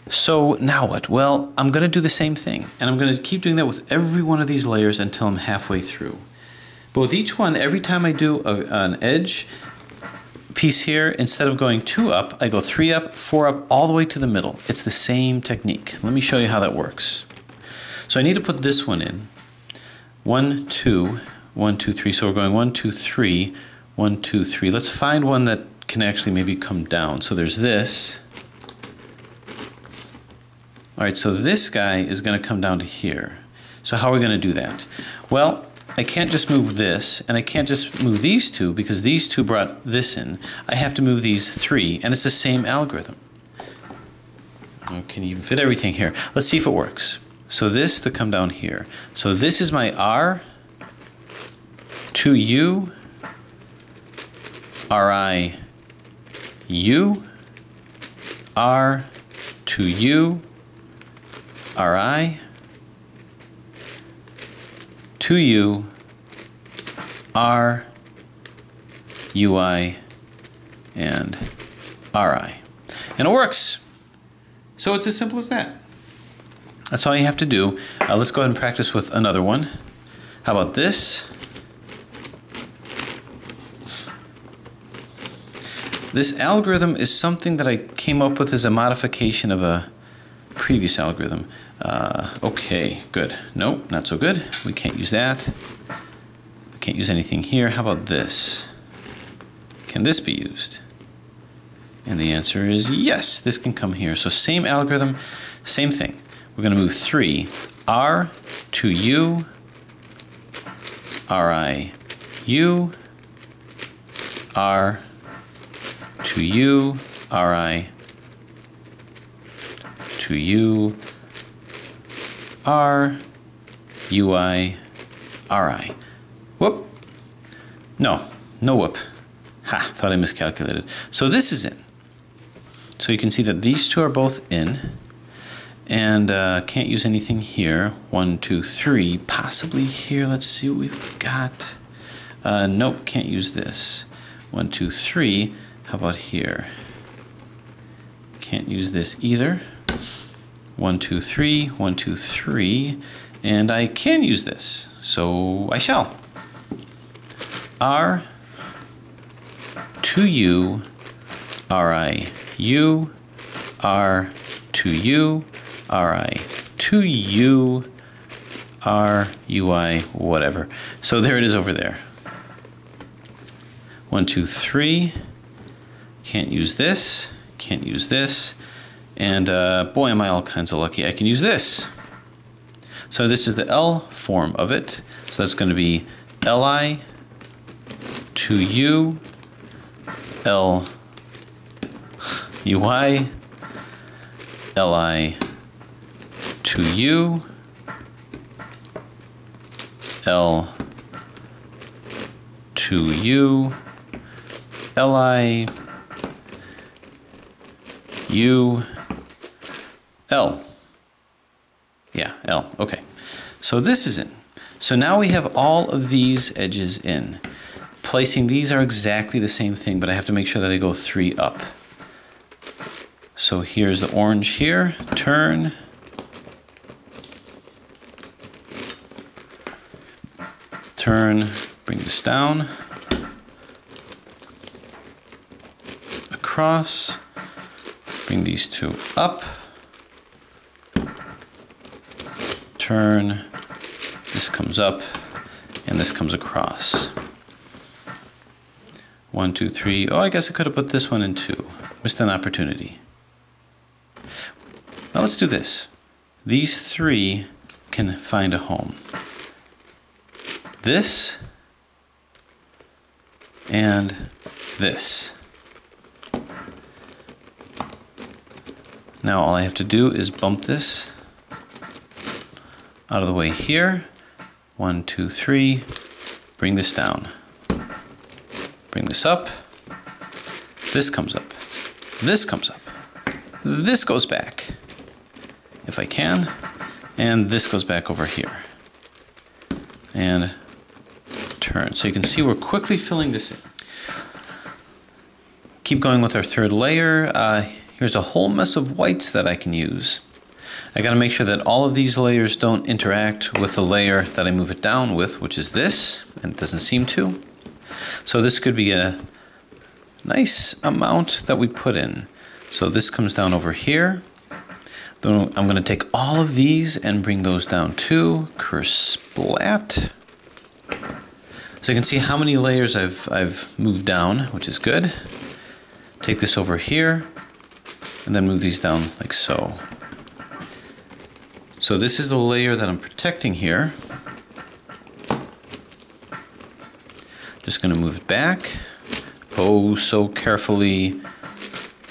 So now what? Well, I'm going to do the same thing, and I'm going to keep doing that with every one of these layers until I'm halfway through. But with each one, every time I do an edge piece here, instead of going 2 up, I go 3 up, 4 up, all the way to the middle. It's the same technique. Let me show you how that works. So I need to put this one in. 1, 2, 1, 2, 3. So we're going 1, 2, 3, 1, 2, 3. Let's find one that can actually maybe come down. So there's this. All right, so this guy is going to come down to here. So how are we going to do that? Well, I can't just move this, and I can't just move these two because these two brought this in. I have to move these 3, and it's the same algorithm. I can even fit everything here. Let's see if it works. So this to come down here. So this is my R, 2U, RI, U, R, 2U, RI, 2U, R, UI, and RI. And it works. So it's as simple as that. That's all you have to do. Let's go ahead and practice with another one. How about this? This algorithm is something that I came up with as a modification of a previous algorithm. Okay, good. Nope, not so good. We can't use that. We can't use anything here. How about this? Can this be used? And the answer is yes, this can come here. So same algorithm, same thing. We're going to move 3, R, 2U, RI, U, R, 2U, RI, 2U, R, UI, RI. Whoop. No whoop. Ha, thought I miscalculated. So this is in. So you can see that these two are both in. And can't use anything here. 1, 2, 3. Possibly here. Let's see what we've got. Nope, can't use this. 1, 2, 3. How about here? Can't use this either. 1, 2, 3. 1, 2, 3. And I can use this. So I shall. R, 2U, RI, U, R, 2U, RI, 2U, R, UI, whatever. So there it is over there. 1, 2, 3. Can't use this. Can't use this. And boy, am I all kinds of lucky. I can use this. So this is the L form of it. So that's going to be LI, 2U, L, UI, LI, 2U, L, 2U, LI, U, L. Yeah, L. Okay. So this is in. So now we have all of these edges in. Placing these are exactly the same thing, but I have to make sure that I go 3 up. So here's the orange here. Turn. Turn. Bring this down. Across. Bring these two up. Turn. This comes up, and this comes across. 1, 2, 3. Oh, I guess I could have put this one in too. Missed an opportunity. Now let's do this. These 3 can find a home. This and this. Now all I have to do is bump this out of the way here. 1, 2, 3. Bring this down. Bring this up. This comes up. This comes up. This goes back, if I can. And this goes back over here. And turn. So you can see we're quickly filling this in. Keep going with our third layer. here's a whole mess of whites that I can use. I got to make sure that all of these layers don't interact with the layer that I move it down with, which is this, and it doesn't seem to. So this could be a nice amount that we put in. So this comes down over here. Then I'm going to take all of these and bring those down too. Curse splat. So you can see how many layers I've moved down, which is good. Take this over here, and then move these down like so. So this is the layer that I'm protecting here. Just going to move it back. Oh, so carefully.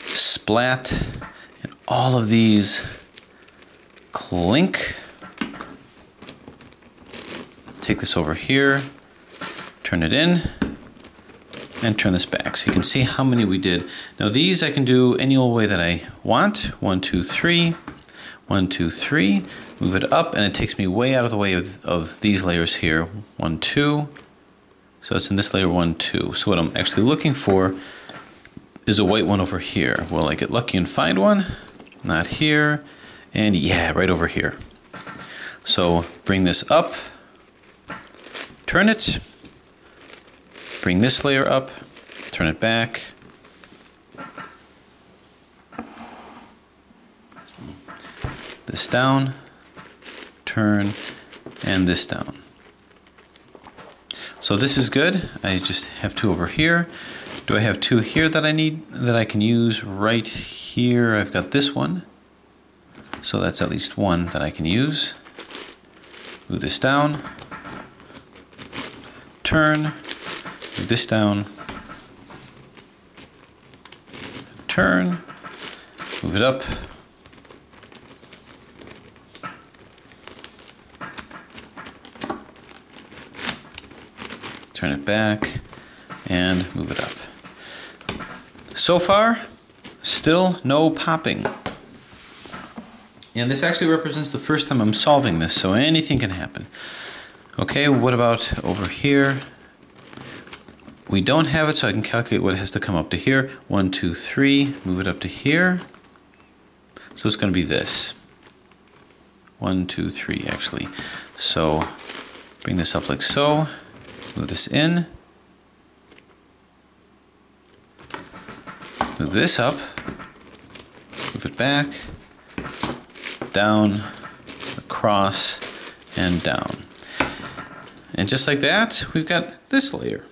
Splat. And all of these clink. Take this over here. Turn it in. And turn this back. So you can see how many we did. Now these I can do any old way that I want. 1, 2, 3. 1, 2, 3. Move it up, and it takes me way out of the way of these layers here. 1, 2. So it's in this layer 1, 2. So what I'm actually looking for is a white one over here. Will I get lucky and find one? Not here. And yeah, right over here. So bring this up. Turn it. Bring this layer up. Turn it back. This down. Turn. And this down. So this is good. I just have 2 over here. Do I have 2 here that I need, that I can use right here? I've got this one. So that's at least 1 that I can use. Move this down. Turn. Move this down. Turn. Move it up. Turn it back and move it up. So far, still no popping. And this actually represents the first time I'm solving this, so anything can happen. Okay, what about over here? We don't have it, so I can calculate what has to come up to here. 1, 2, 3, move it up to here. So it's going to be this. 1, 2, 3 actually. So bring this up like so. Move this in. Move this up. Move it back. Down. Across. And down. And just like that, we've got this layer.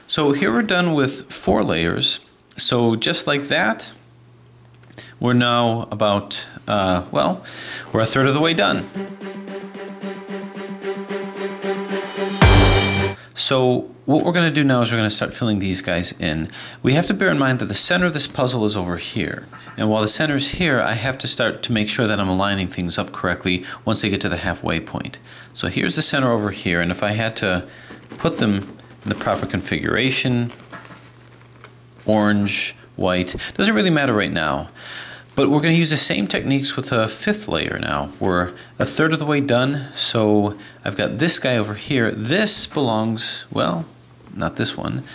So here we're done with 4 layers. So just like that, we're now about, well, we're a third of the way done. So what we're going to do now is we're going to start filling these guys in. We have to bear in mind that the center of this puzzle is over here. And while the center is here, I have to start to make sure that I'm aligning things up correctly once they get to the halfway point. So here's the center over here, and if I had to put them in the proper configuration, orange, white, doesn't really matter right now. But we're going to use the same techniques with the 5th layer now. We're a third of the way done, so I've got this guy over here. This belongs, well, not this one.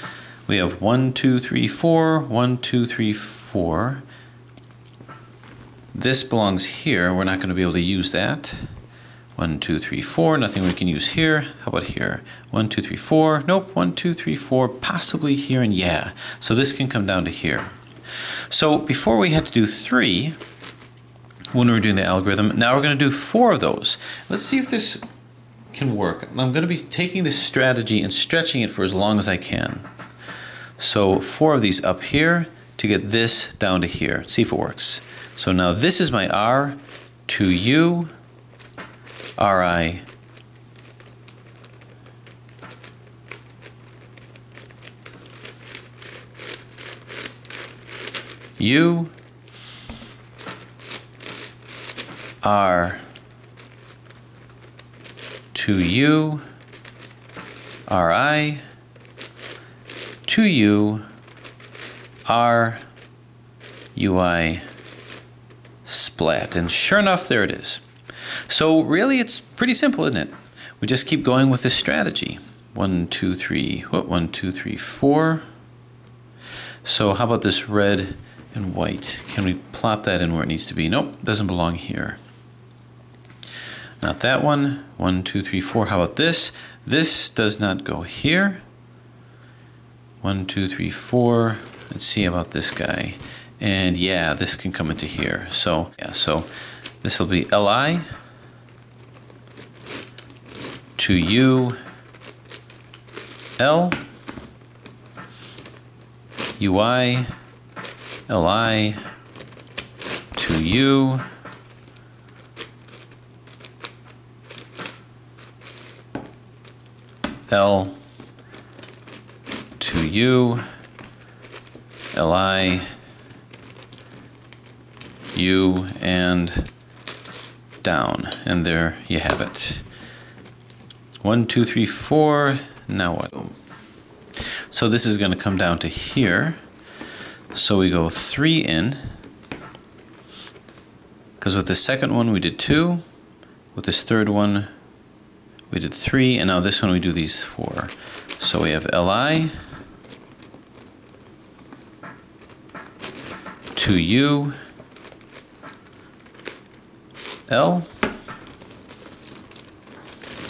We have 1, 2, 3, 4, 1, 2, 3, 4. This belongs here. We're not going to be able to use that. 1, 2, 3, 4. Nothing we can use here. How about here? 1, 2, 3, 4. Nope. 1, 2, 3, 4. Possibly here, and yeah. So this can come down to here. So before we had to do 3 when we were doing the algorithm. Now we're going to do 4 of those. Let's see if this can work. I'm going to be taking this strategy and stretching it for as long as I can. So 4 of these up here to get this down to here. See if it works. So now this is my R, 2U, RI, U, R, 2U, RI, 2U, R, UI, splat. And sure enough, there it is. So really, it's pretty simple, isn't it? We just keep going with this strategy. 1, 2, 3, what? 1, 2, 3, 4. So how about this red and white. Can we plop that in where it needs to be? Nope, doesn't belong here. Not that one. 1, 2, 3, 4. How about this? This does not go here. 1, 2, 3, 4. Let's see about this guy. And yeah, this can come into here. So yeah, so this will be Li to U L UI Li to U L to U Li U and down, and there you have it. 1, 2, 3, 4. Now what? So this is going to come down to here. So we go 3 in, because with the second one we did 2, with this third one we did 3, and now this one we do these 4. So we have Li to U L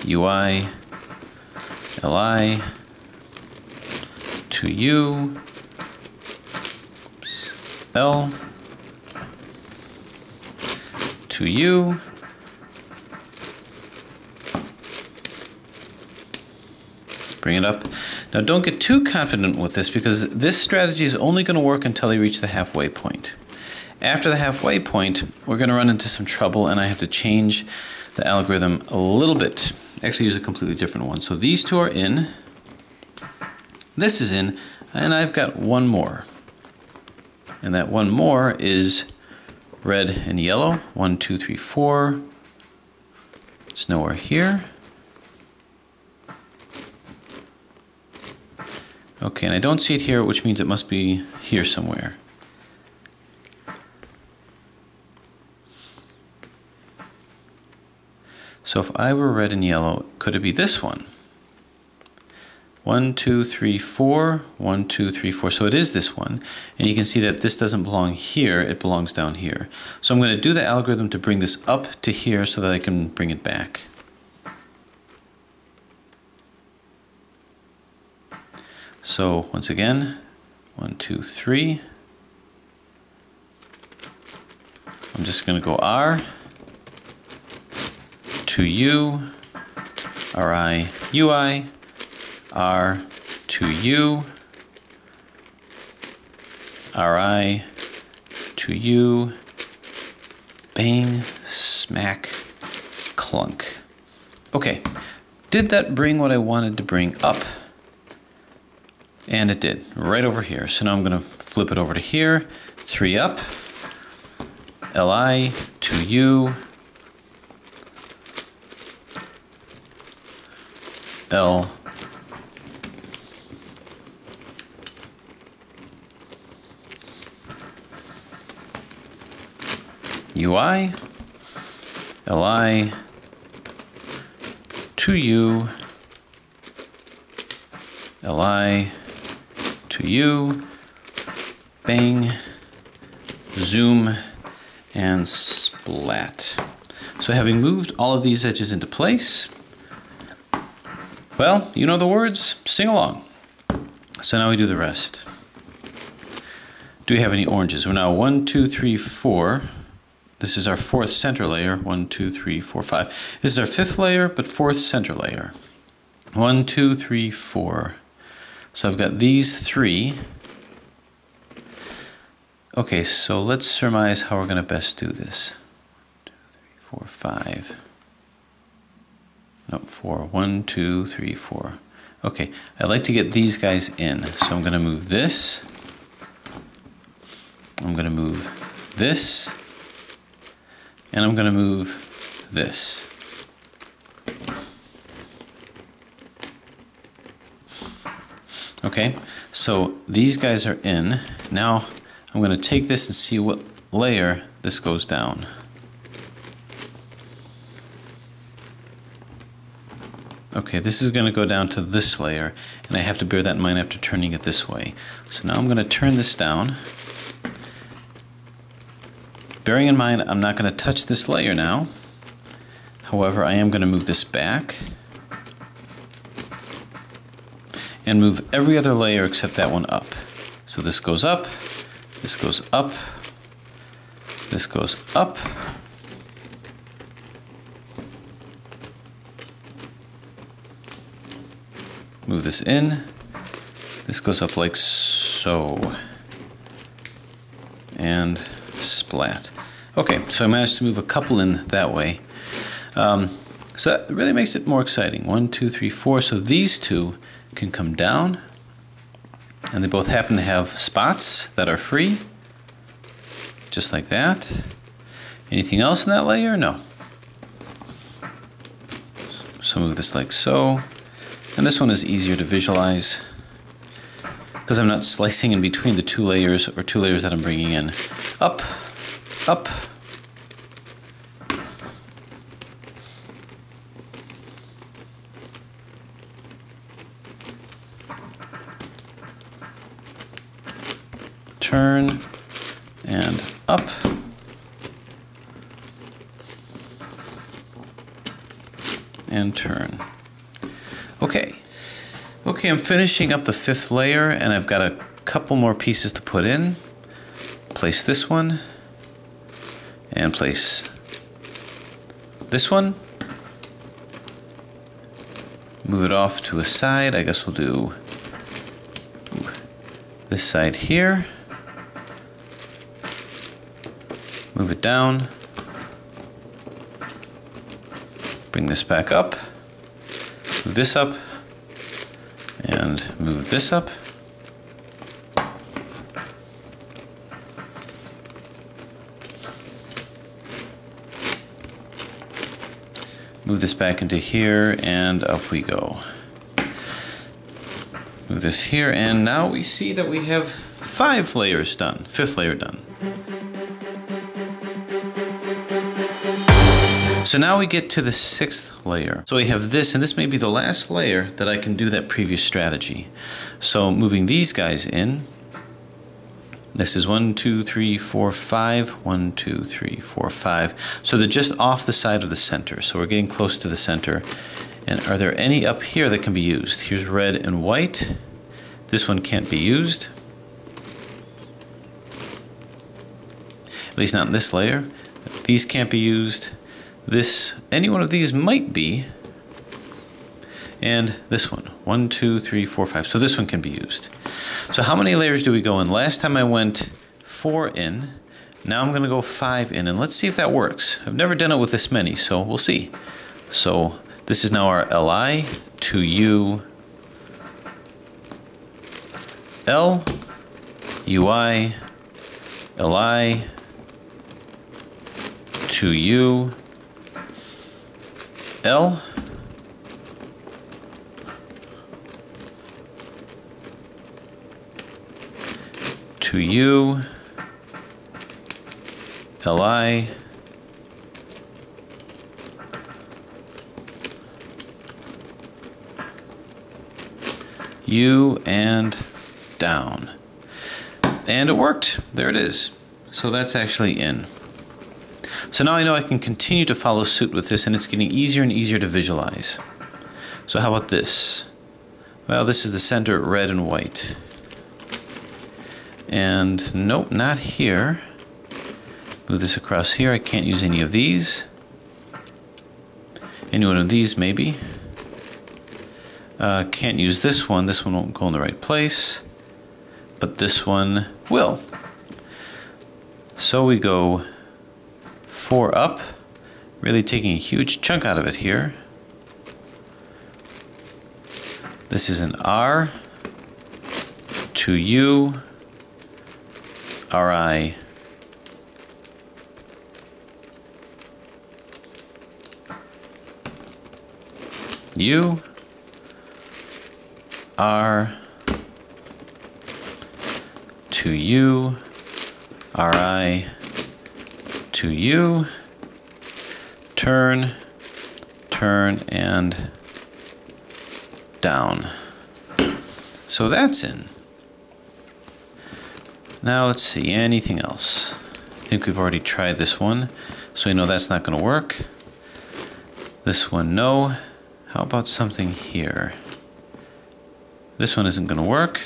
UI Li to U L to U bring it up. Now don't get too confident with this, because this strategy is only going to work until you reach the halfway point. After the halfway point, we're going to run into some trouble, and I have to change the algorithm a little bit. Actually use a completely different one. So these two are in, this is in, and I've got one more. And that one more is red and yellow. 1, 2, 3, 4. It's nowhere here. Okay, and I don't see it here, which means it must be here somewhere. So if I were red and yellow, could it be this one? 1, 2, 3, 4, 1, 2, 3, 4. So it is this one. And you can see that this doesn't belong here, it belongs down here. So I'm going to do the algorithm to bring this up to here so that I can bring it back. So once again, 1, 2, 3. I'm just going to go R to U, Ri, Ui, R to U, Ri to U, bang, smack, clunk. Okay, did that bring what I wanted to bring up? And it did, right over here. So now I'm going to flip it over to here, 3 up, Li to U, L UI Li to U Li to U, bang, zoom, and splat. So having moved all of these edges into place, well, you know the words, sing along. So now we do the rest. Do we have any oranges? We're now 1, 2, 3, 4. This is our 4th center layer. 1, 2, 3, 4, 5. This is our 5th layer, but 4th center layer. 1, 2, 3, 4. So I've got these 3. Okay, so let's surmise how we're going to best do this. 2, 3, 4, 5. No, 4. 1, 2, 3, 4. Okay, I'd like to get these guys in. So I'm going to move this. I'm going to move this. And I'm going to move this. Okay, so these guys are in. Now I'm going to take this and see what layer this goes down. Okay, this is going to go down to this layer, and I have to bear that in mind after turning it this way. So now I'm going to turn this down, Bearing in mind, I'm not going to touch this layer now. However, I am going to move this back and move every other layer except that one up. So this goes up, this goes up, this goes up, move this in, this goes up like so, and splat. Okay, so I managed to move a couple in that way. So that really makes it more exciting. 1, 2, 3, 4. So these two can come down, and they both happen to have spots that are free, just like that. Anything else in that layer? No. So move this like so. And this one is easier to visualize because I'm not slicing in between the two layers or two layers that I'm bringing in. Up, up, turn, and up, and turn. Okay, I'm finishing up the 5th layer, and I've got a couple more pieces to put in. Place this one, and place this one. Move it off to a side. I guess we'll do this side here. Move it down. Bring this back up. Move this up. And move this up. Move this back into here, and up we go. Move this here, and now we see that we have 5 layers done, 5th layer done. So now we get to the 6th layer. So we have this, and this may be the last layer that I can do that previous strategy. So moving these guys in, this is 1, 2, 3, 4, 5, 1, 2, 3, 4, 5. So they're just off the side of the center. So we're getting close to the center. And are there any up here that can be used? Here's red and white. This one can't be used. At least not in this layer. These can't be used. This, any one of these might be. And this one, 1, 2, 3, 4, 5. So this one can be used. So how many layers do we go in? Last time I went 4 in. Now I'm going to go 5 in, and let's see if that works. I've never done it with this many, so we'll see. So this is now our Li to U, L, UI, Li to U, L, to U, Li, U, and down. And it worked. There it is. So that's actually in. So now I know I can continue to follow suit with this, and it's getting easier and easier to visualize. So how about this? Well, this is the center, red and white. And nope, not here. Move this across here. I can't use any of these. Any one of these, maybe. Can't use this one. This one won't go in the right place. But this one will. So we go 4 up, really taking a huge chunk out of it here. This is an R to U, RI, U, R to U, RI to U, turn, turn, and down. So that's in. Now let's see, anything else? think we've already tried this one, so we know that's not going to work. This one, no. How about something here? This one isn't going to work.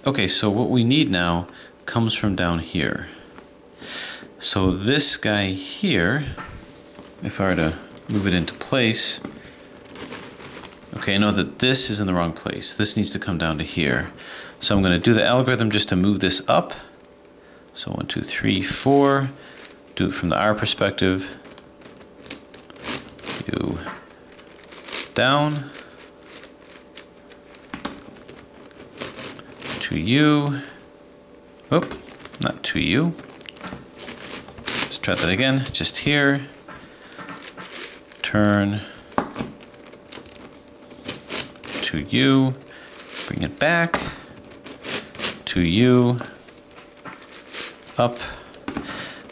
Okay, so what we need now comes from down here. So this guy here, if I were to move it into place, okay, I know that this is in the wrong place. This needs to come down to here. So I'm going to do the algorithm just to move this up. So 1, 2, 3, 4. Do it from the R perspective. U down. To U. Oop, not to U. Let's try that again. Just here. Turn to U. Bring it back. To U. Up.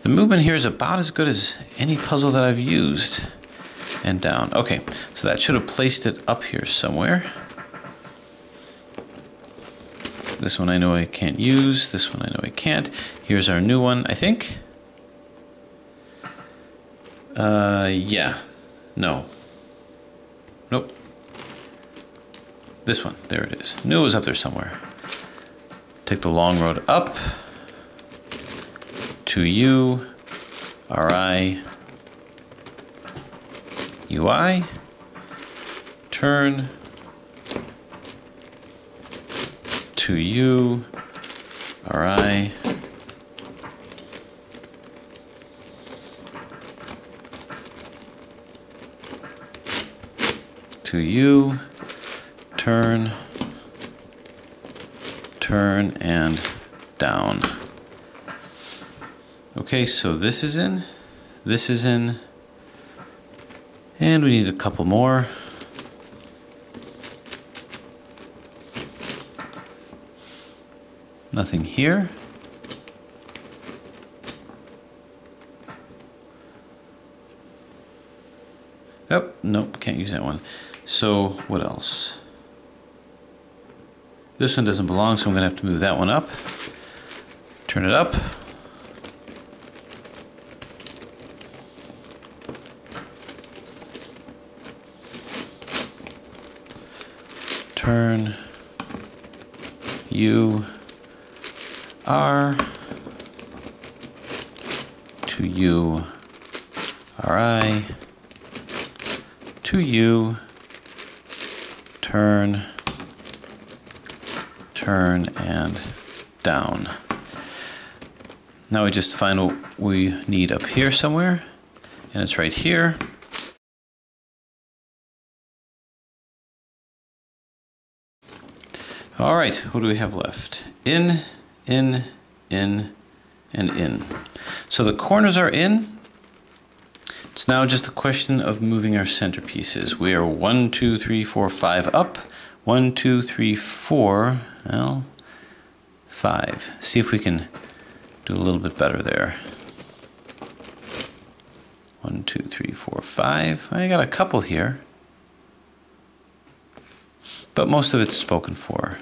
The movement here is about as good as any puzzle that I've used. And down. Okay, so that should have placed it up here somewhere. This one I know I can't use. This one I know I can't. Here's our new one, I think. Yeah. No. Nope. This one. There it is. Knew it was up there somewhere. Take the long road up. To U. RI. UI. Turn. To U, RI, to U, turn, and down. Okay, so this is in, and we need a couple more. Nothing here. Oh, nope, can't use that one. So what else? This one doesn't belong, so I'm gonna have to move that one up. Turn it up. Turn U R to U RI to U turn and down. Now we just find what we need up here somewhere, and it's right here. All right, what do we have left? In, and in. So the corners are in. It's now just a question of moving our centerpieces. We are 1, 2, 3, 4, 5 up. 1, 2, 3, 4, well, 5. See if we can do a little bit better there. 1, 2, 3, 4, 5. I got a couple here, but most of it's spoken for.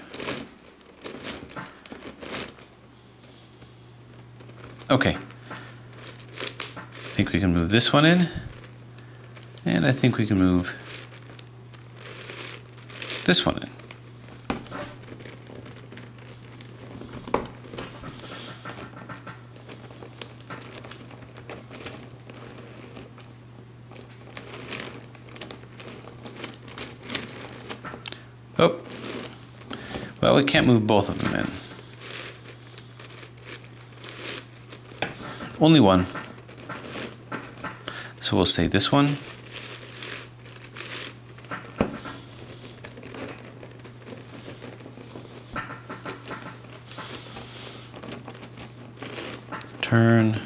Okay, I think we can move this one in, and I think we can move this one in. Oh, well, we can't move both of them in. Only one. So we'll say this one. Turn.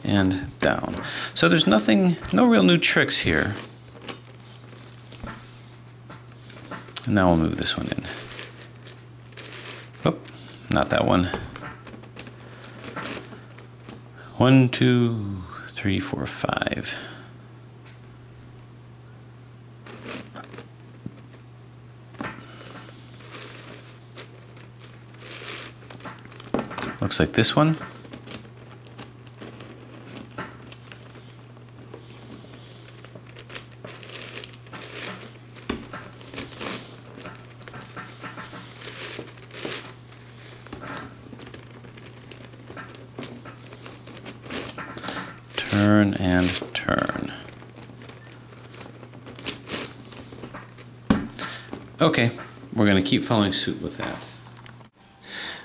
And down. So there's nothing, no real new tricks here. And now we'll move this one in. not that one. 1, 2, 3, 4, 5. Looks like this one. Turn and turn. Okay, we're going to keep following suit with that.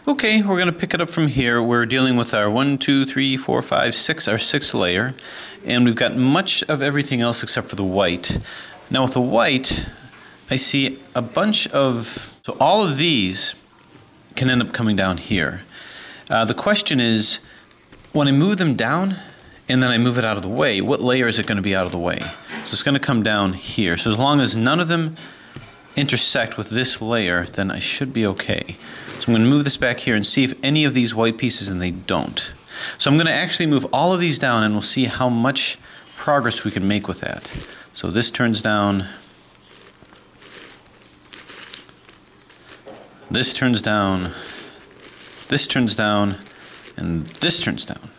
Okay, we're going to pick it up from here. We're dealing with our 1, 2, 3, 4, 5, 6, our 6th layer. And we've got much of everything else except for the white. Now with the white, I see a bunch of... So all of these can end up coming down here. The question is, when I move them down and then I move it out of the way, what layer is it going to be out of the way? So it's going to come down here. So as long as none of them intersect with this layer, then I should be okay. So I'm going to move this back here and see if any of these white pieces, and they don't. So I'm going to actually move all of these down, and we'll see how much progress we can make with that. So this turns down, this turns down, this turns down, and this turns down.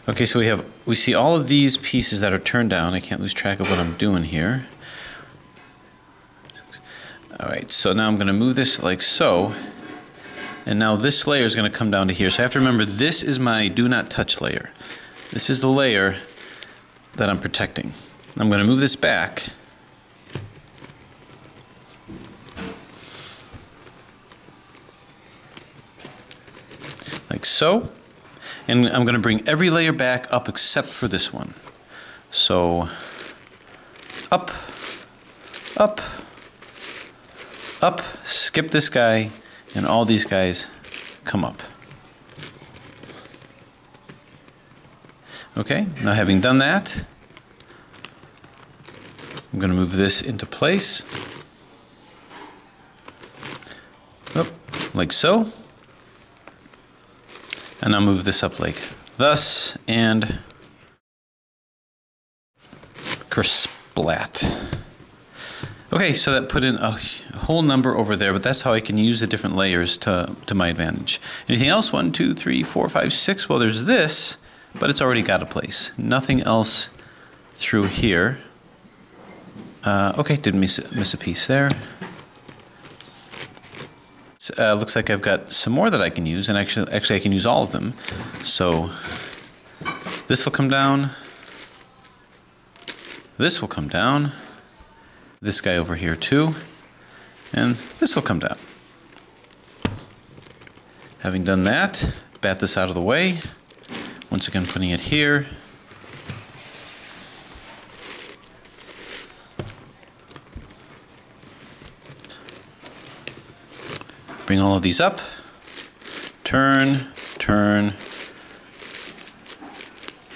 Okay, so we see all of these pieces that are turned down. I can't lose track of what I'm doing here. Alright, so now I'm going to move this like so, and now this layer is going to come down to here. So I have to remember, this is my do not touch layer. This is the layer that I'm protecting. I'm going to move this back. Like so. And I'm going to bring every layer back up except for this one. So, up, up, up, skip this guy, and all these guys come up. Okay, now having done that, I'm going to move this into place. Up, like so. And I'll move this up like thus, and kersplat. Okay, so that put in a whole number over there, but that's how I can use the different layers to my advantage. Anything else? 1, 2, 3, 4, 5, 6. Well, there's this, but it's already got a place. Nothing else through here. Okay, didn't miss a piece there. Looks like I've got some more that I can use, and actually I can use all of them. So this will come down. This will come down. This guy over here too. And this will come down. Having done that, bat this out of the way. Once again, putting it here. Bring all of these up. Turn, turn,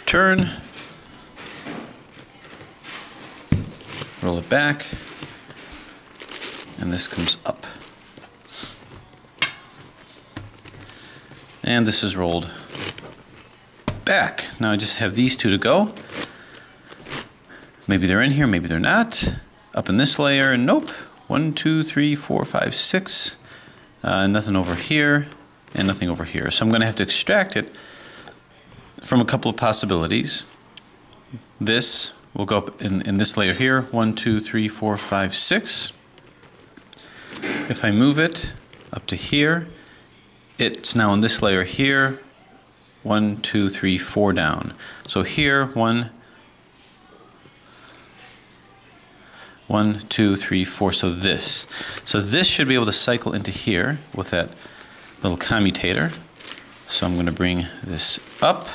turn. Roll it back. And this comes up. And this is rolled back. Now I just have these two to go. Maybe they're in here, maybe they're not. Up in this layer, nope. 1, 2, 3, 4, 5, 6. Nothing over here, and nothing over here. So I'm going to have to extract it from a couple of possibilities. This will go up in this layer here. 1, 2, 3, 4, 5, 6. If I move it up to here, it's now in this layer here. 1, 2, 3, 4 down. So here, 1, 2, 3, 4. So this should be able to cycle into here with that little commutator. So I'm going to bring this up,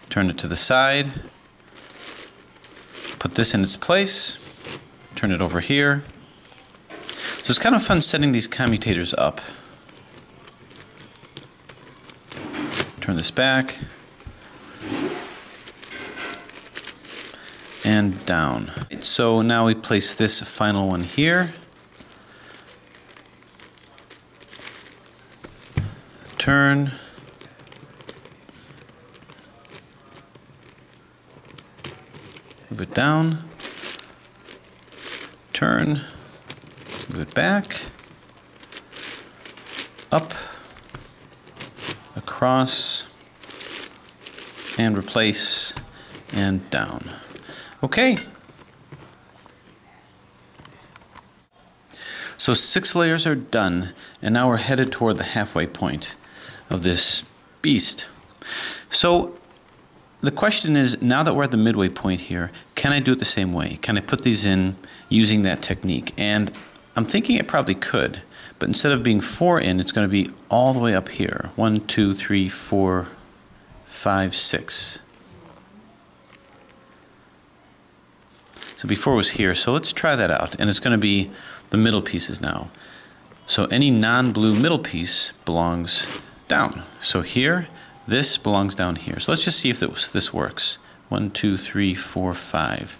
turn it to the side, put this in its place, turn it over here. So it's kind of fun setting these commutators up. Turn this back. And down. So now we place this final one here. turn, move it down, turn, move it back, up, across, and replace, and down. Okay. So 6 layers are done, and now we're headed toward the halfway point of this beast. So the question is, now that we're at the midway point here, can I do it the same way? Can I put these in using that technique? And I'm thinking it probably could, but instead of being 4 in, it's going to be all the way up here. 1, 2, 3, 4, 5, 6. So before it was here, so let's try that out. And it's going to be the middle pieces now. So any non-blue middle piece belongs down. So here, this belongs down here. So let's just see if this works. 1, 2, 3, 4, 5.